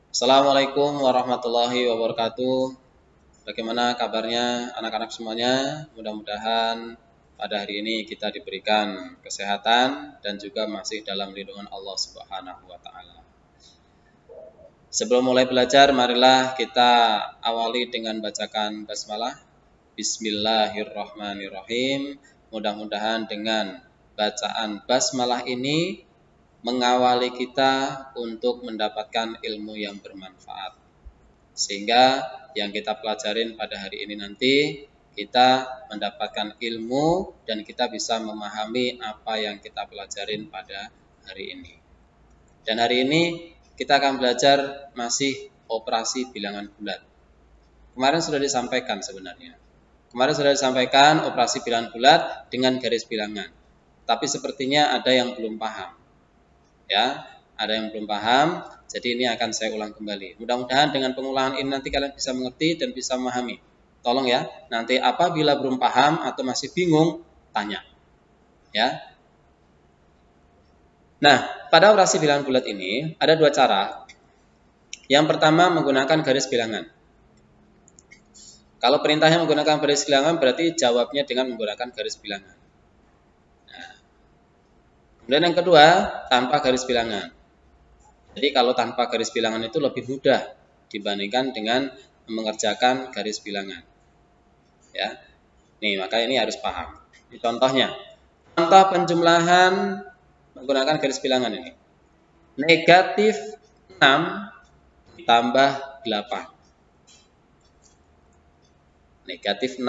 Assalamualaikum warahmatullahi wabarakatuh. Bagaimana kabarnya anak-anak semuanya? Mudah-mudahan pada hari ini kita diberikan kesehatan dan juga masih dalam lindungan Allah Subhanahu wa taala. Sebelum mulai belajar, marilah kita awali dengan bacakan basmalah. Bismillahirrahmanirrahim. Mudah-mudahan dengan bacaan basmalah ini mengawali kita untuk mendapatkan ilmu yang bermanfaat. Sehingga yang kita pelajarin pada hari ini nanti kita mendapatkan ilmu dan kita bisa memahami apa yang kita pelajarin pada hari ini. Dan hari ini kita akan belajar masih operasi bilangan bulat. Kemarin sudah disampaikan sebenarnya. Kemarin sudah disampaikan operasi bilangan bulat dengan garis bilangan. Tapi sepertinya ada yang belum paham. Ya, ada yang belum paham, jadi ini akan saya ulang kembali. Mudah-mudahan dengan pengulangan ini nanti kalian bisa mengerti dan bisa memahami. Tolong ya, nanti apabila belum paham atau masih bingung, tanya. Ya. Nah, pada operasi bilangan bulat ini ada dua cara. Yang pertama menggunakan garis bilangan. Kalau perintahnya menggunakan garis bilangan berarti jawabnya dengan menggunakan garis bilangan. Kemudian yang kedua, tanpa garis bilangan. Jadi kalau tanpa garis bilangan itu lebih mudah dibandingkan dengan mengerjakan garis bilangan. Ya. Nih, maka ini harus paham. Ini contohnya. Contoh penjumlahan menggunakan garis bilangan ini. Negatif 6 ditambah 8. Negatif 6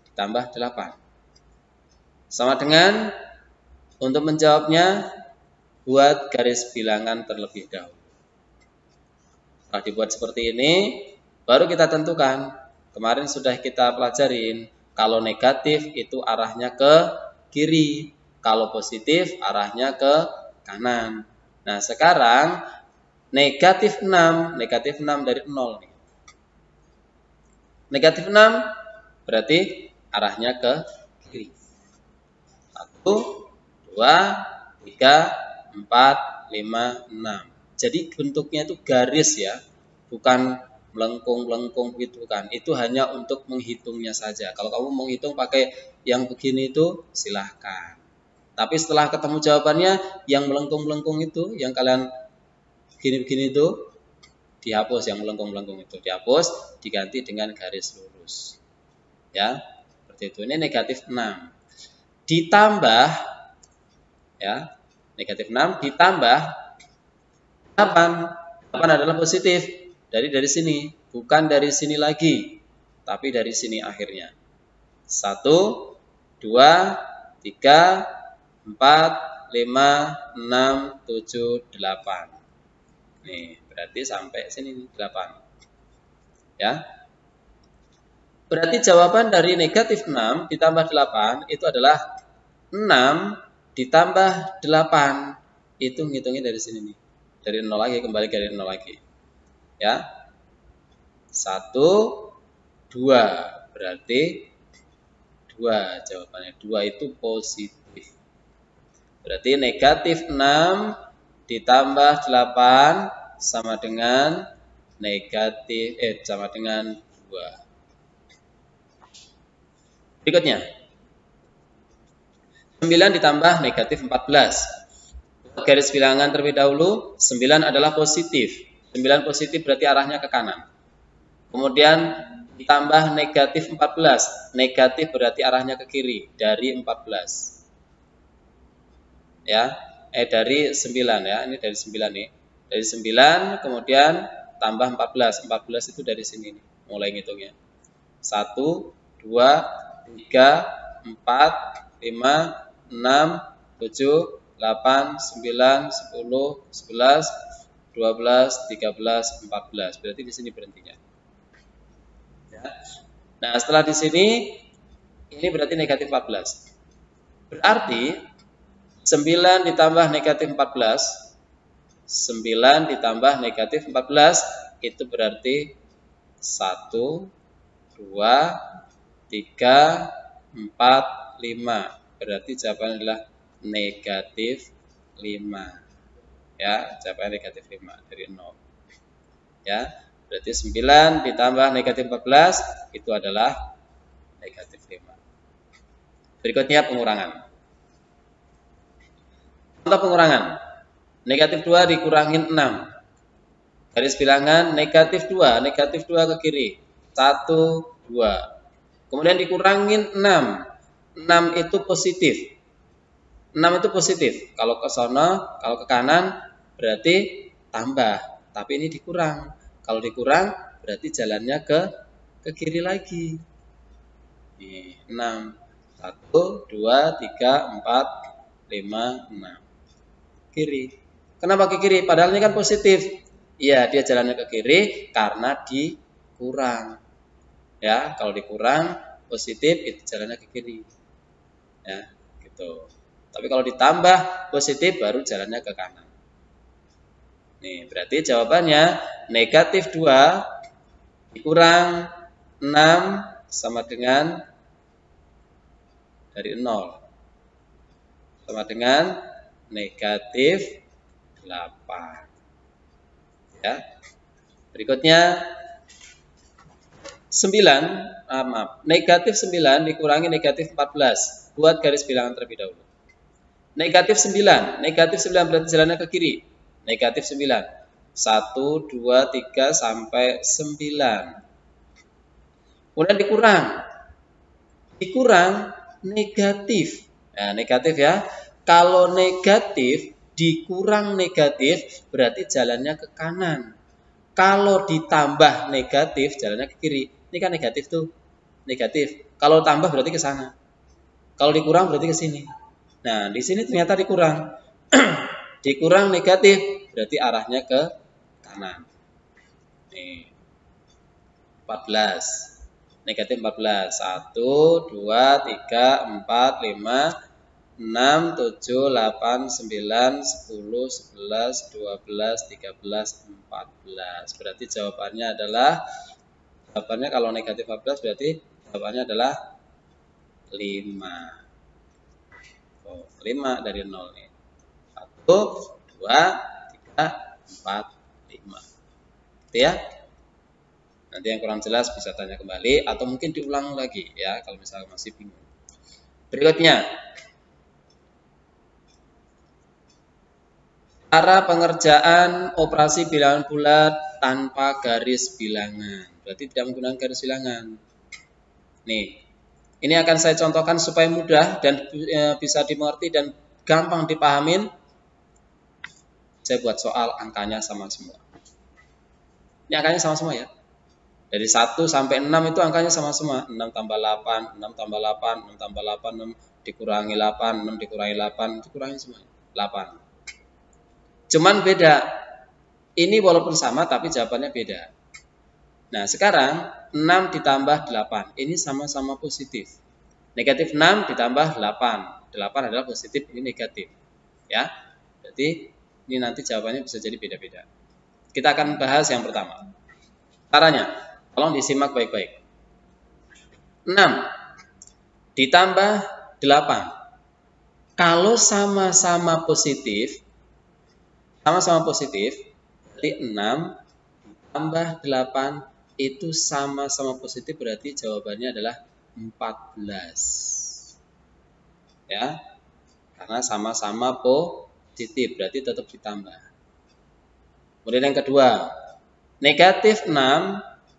ditambah 8. Sama dengan untuk menjawabnya, buat garis bilangan terlebih dahulu. Setelah dibuat seperti ini, baru kita tentukan. Kemarin sudah kita pelajarin, kalau negatif itu arahnya ke kiri, kalau positif arahnya ke kanan. Nah, sekarang negatif 6 dari 0 nih. Negatif 6 berarti arahnya ke kiri. 1, 2, 3, 4, 5, 6. Jadi bentuknya itu garis ya, bukan melengkung-melengkung gitu kan. Itu hanya untuk menghitungnya saja. Kalau kamu menghitung pakai yang begini itu silahkan. Tapi setelah ketemu jawabannya, yang melengkung-melengkung itu, yang kalian begini-begini itu, dihapus. Yang melengkung-melengkung itu dihapus, diganti dengan garis lurus. Ya, seperti itu. Ini negatif 6. Ditambah ya, negatif 6 ditambah 8. 8 adalah positif. Dari sini, bukan dari sini lagi, tapi dari sini akhirnya. 1, 2, 3, 4, 5, 6, 7, 8. Nih, berarti sampai sini 8. Ya. Berarti jawaban dari negatif 6 ditambah 8 itu adalah 6 ditambah 8. Itu ngitungnya dari sini nih. Dari 0 lagi, kembali ke 0 lagi. Ya. 1, 2. Berarti 2 jawabannya. 2 itu positif. Berarti negatif 6 ditambah 8 sama dengan sama dengan 2. Berikutnya. 9 ditambah negatif 14. Garis bilangan terlebih dahulu, 9 adalah positif. 9 positif berarti arahnya ke kanan. Kemudian ditambah negatif 14. Negatif berarti arahnya ke kiri, dari 14. Ya, dari 9 ya, ini dari 9 nih. Dari 9 kemudian tambah 14. 14 itu dari sini nih, mulai ngitungnya. 1, 2, 3, 4, 5, 6, 7, 8, 9, 10, 11, 12, 13, 14. Berarti di sini berhentinya. Ya. Nah, setelah di sini, ini berarti negatif 14. Berarti 9 ditambah negatif 14, 9 ditambah negatif 14, itu berarti 1, 2, 3, 4, 5. Berarti jawabannya adalah negatif 5. Ya, jawabannya negatif 5 dari 0. Ya, berarti 9 ditambah negatif 14 itu adalah negatif 5. Berikutnya pengurangan. Contoh pengurangan. Negatif 2 dikurangin 6. Garis bilangan negatif 2 ke kiri. 1, 2. Kemudian dikurangin 6. 6 itu positif. 6 itu positif. Kalau ke sono, kalau ke kanan berarti tambah. Tapi ini dikurang. Kalau dikurang berarti jalannya ke kiri lagi. Nih, 6. 1, 2, 3, 4, 5, 6. Kiri. Kenapa ke kiri? Padahal ini kan positif. Iya, dia jalannya ke kiri karena dikurang. Ya, kalau dikurang positif itu jalannya ke kiri. Ya, gitu. Tapi kalau ditambah positif baru jalannya ke kanan. Nih, berarti jawabannya negatif 2 dikurang 6 sama dengan dari 0. Sama dengan negatif 8. Ya. Berikutnya 9, negatif 9 dikurangi negatif 14. Buat garis bilangan terlebih dahulu. Negatif 9 berarti jalannya ke kiri. Negatif 9. 1, 2, 3 sampai 9. Kemudian dikurang negatif. Nah, negatif ya. Kalau negatif dikurang negatif berarti jalannya ke kanan. Kalau ditambah negatif jalannya ke kiri. Ini kan negatif tuh. Negatif. Kalau tambah berarti ke sana. Kalau dikurang berarti ke sini. Nah, di sini ternyata dikurang. Dikurang negatif berarti arahnya ke kanan. Nih. 14. Negatif 14. 1, 2, 3, 4, 5, 6, 7, 8, 9, 10, 11, 12, 13, 14. Berarti jawabannya kalau negatif 14 berarti jawabannya adalah 5. 5 dari 0 nih. 1, 2, 3, 4, 5. Gitu ya. Nanti yang kurang jelas bisa tanya kembali atau mungkin diulang lagi ya kalau misalnya masih bingung. Berikutnya, cara pengerjaan operasi bilangan bulat tanpa garis bilangan. Berarti tidak menggunakan garis bilangan. Nih, ini akan saya contohkan supaya mudah dan bisa dimengerti dan gampang dipahamin. Saya buat soal angkanya sama semua. Ini angkanya sama semua ya. Dari 1 sampai 6 itu angkanya sama semua. 6 tambah 8, 6 tambah 8, 6 tambah 8, 6 dikurangi 8, 6 dikurangi 8, dikurangi semua. 8. Cuman beda. Ini walaupun sama tapi jawabannya beda. Nah, sekarang 6 ditambah 8. Ini sama-sama positif. Negatif 6 ditambah 8. 8 adalah positif, ini negatif. Ya. Berarti ini nanti jawabannya bisa jadi beda-beda. Kita akan bahas yang pertama. Caranya, tolong disimak baik-baik. 6 ditambah 8. Kalau sama-sama positif, berarti 6 ditambah 8 itu sama-sama positif, berarti jawabannya adalah 14. Ya, karena sama-sama positif, berarti tetap ditambah. Kemudian yang kedua, negatif 6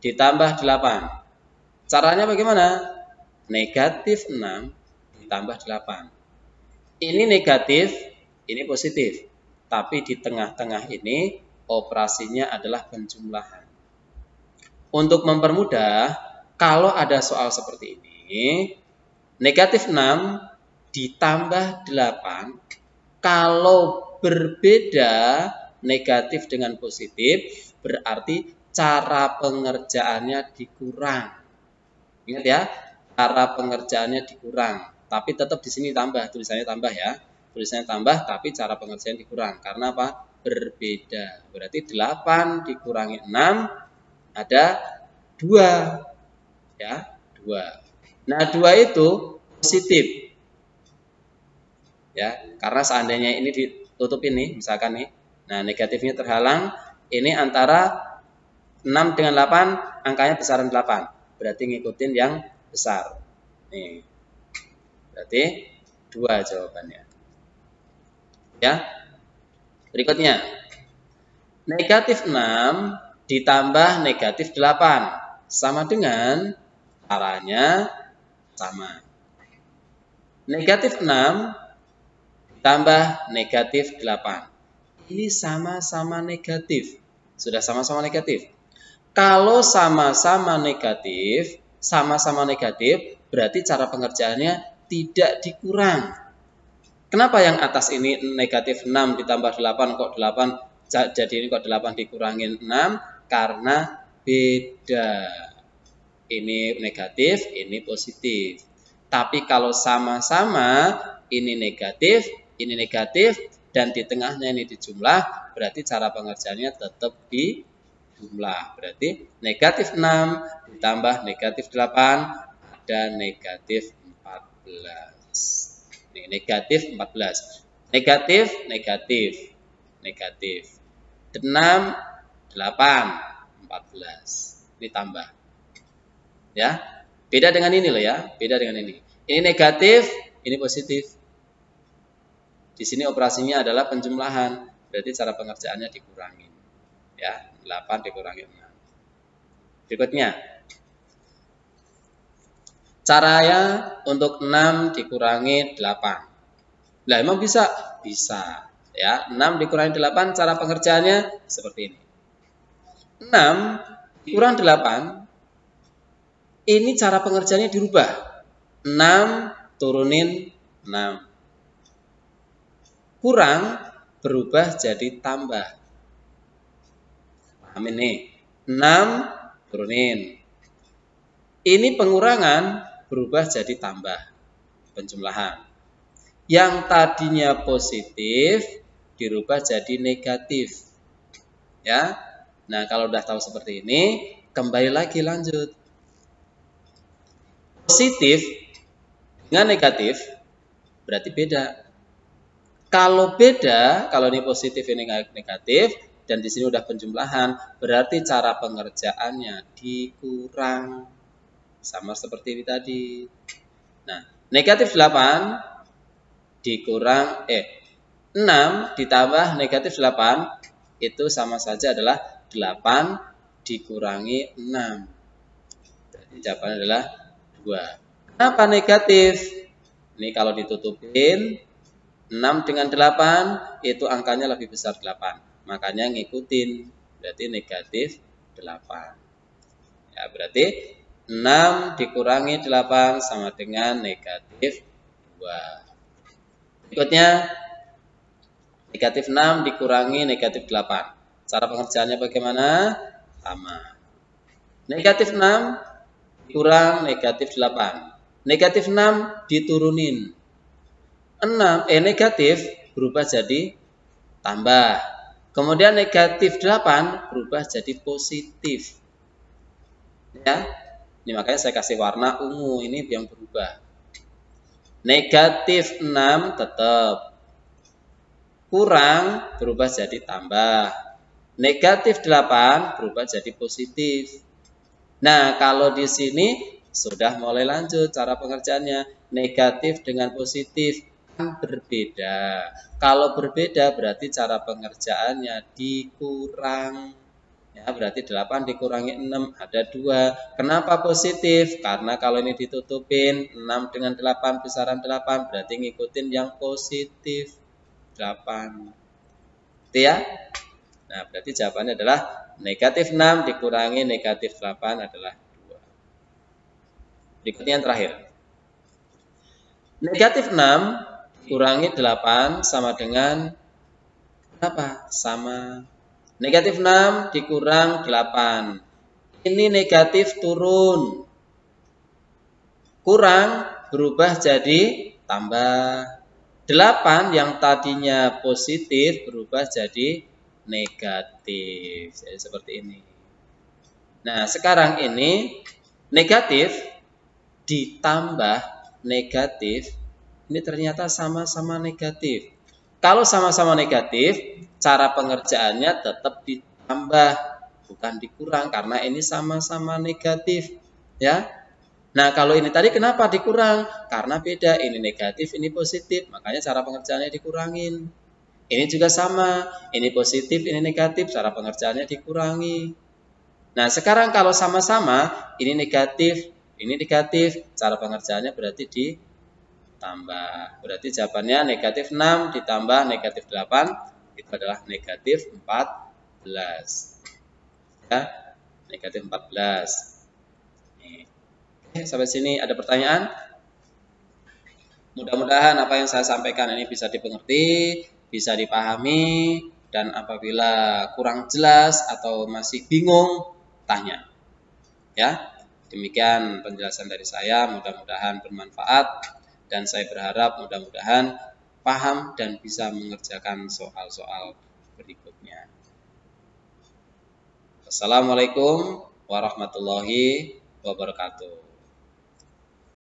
ditambah 8. Caranya bagaimana? Negatif 6 ditambah 8. Ini negatif, ini positif. Tapi di tengah-tengah ini operasinya adalah penjumlahan. Untuk mempermudah, kalau ada soal seperti ini, negatif 6 ditambah 8, kalau berbeda negatif dengan positif, berarti cara pengerjaannya dikurang. Ingat ya, cara pengerjaannya dikurang. Tapi tetap di sini tambah, tulisannya tambah ya. Tulisannya tambah, tapi cara pengerjaan dikurang. Karena apa? Berbeda. Berarti 8 dikurangi 6, ada 2. Ya, 2. Nah, 2 itu positif. Ya, karena seandainya ini ditutup ini, misalkan nih. Nah, negatifnya terhalang, ini antara 6 dengan 8, angkanya besaran 8. Berarti ngikutin yang besar. Nih. Berarti 2 jawabannya. Ya. Berikutnya. Negatif 6 ditambah negatif 8. Sama dengan caranya sama. Negatif 6 tambah negatif 8. Ini sama-sama negatif. Sudah sama-sama negatif. Kalau sama-sama negatif, berarti cara pengerjaannya tidak dikurang. Kenapa yang atas ini negatif 6 ditambah 8 kok 8, jadi ini kok 8 dikurangin 6? Karena beda. Ini negatif, ini positif. Tapi kalau sama-sama, ini negatif, dan di tengahnya ini dijumlah, berarti cara pengerjaannya tetap dijumlah. Berarti negatif 6 ditambah negatif 8, ada negatif 14. Ini negatif 14. Negatif, 6, 8, 14. Ini tambah. Ya, beda dengan ini loh ya, beda dengan ini. Ini negatif, ini positif. Di sini operasinya adalah penjumlahan, berarti cara pengerjaannya dikurangi. Ya, 8 dikurangi 6. Berikutnya, caranya untuk 6 dikurangi 8. Lah emang bisa? Bisa. Ya, 6 dikurangi 8, cara pengerjaannya seperti ini. 6 dikurang 8. Ini cara pengerjaannya dirubah. 6 turunin 6. Kurang berubah jadi tambah. Paham ini? 6 turunin. Ini pengurangan berubah jadi tambah. Penjumlahan. Yang tadinya positif dirubah jadi negatif. Ya. Nah, kalau udah tahu seperti ini, kembali lagi lanjut. Positif dengan negatif berarti beda. Kalau beda, kalau ini positif ini negatif dan di sini udah penjumlahan, berarti cara pengerjaannya dikurang. Sama seperti ini tadi. Nah, negatif 8 dikurang 6 ditambah negatif 8 itu sama saja adalah 8 dikurangi 6. Jadi jawabannya adalah 2. Kenapa negatif? Ini kalau ditutupin 6 dengan 8 itu angkanya lebih besar 8. Makanya ngikutin. Berarti negatif 8. Ya, berarti 6 dikurangi 8 sama dengan negatif 2. Berikutnya negatif 6 dikurangi negatif 8. Cara pengerjaannya bagaimana? Sama. Negatif 6 kurang negatif 8. Negatif 6 diturunin. Negatif berubah jadi tambah. Kemudian negatif 8 berubah jadi positif. Ya. Ini makanya saya kasih warna ungu, ini yang berubah. Negatif 6 tetap. Kurang berubah jadi tambah. Negatif 8 berubah jadi positif. Nah, kalau di sini sudah mulai lanjut cara pengerjaannya. Negatif dengan positif kan berbeda. Kalau berbeda berarti cara pengerjaannya dikurang. Ya, berarti 8 dikurangi 6 ada 2. Kenapa positif? Karena kalau ini ditutupin 6 dengan 8 besaran 8 berarti ngikutin yang positif 8. Itu ya? Nah, berarti jawabannya adalah negatif 6 dikurangi negatif 8 adalah 2. Berikutnya yang terakhir. Negatif 6 dikurangi 8 sama dengan berapa? Sama. Negatif 6 dikurang 8. Ini negatif turun. Kurang berubah jadi tambah. 8 yang tadinya positif berubah jadi negatif. Jadi seperti ini. Nah, sekarang ini negatif ditambah negatif. Ini ternyata sama-sama negatif. Kalau sama-sama negatif, cara pengerjaannya tetap ditambah, bukan dikurang karena ini sama-sama negatif, ya. Nah, kalau ini tadi kenapa dikurang? Karena beda, ini negatif, ini positif, makanya cara pengerjaannya dikurangin. Ini juga sama, ini positif, ini negatif, cara pengerjaannya dikurangi. Nah, sekarang kalau sama-sama, ini negatif, cara pengerjaannya berarti ditambah. Berarti jawabannya negatif 6 ditambah negatif 8, itu adalah negatif 14. Ya, negatif 14. Oke, sampai sini ada pertanyaan? Mudah-mudahan apa yang saya sampaikan ini bisa dimengerti, bisa dipahami, dan apabila kurang jelas atau masih bingung, tanya. Ya, demikian penjelasan dari saya, mudah-mudahan bermanfaat, dan saya berharap mudah-mudahan paham dan bisa mengerjakan soal-soal berikutnya. Assalamualaikum warahmatullahi wabarakatuh.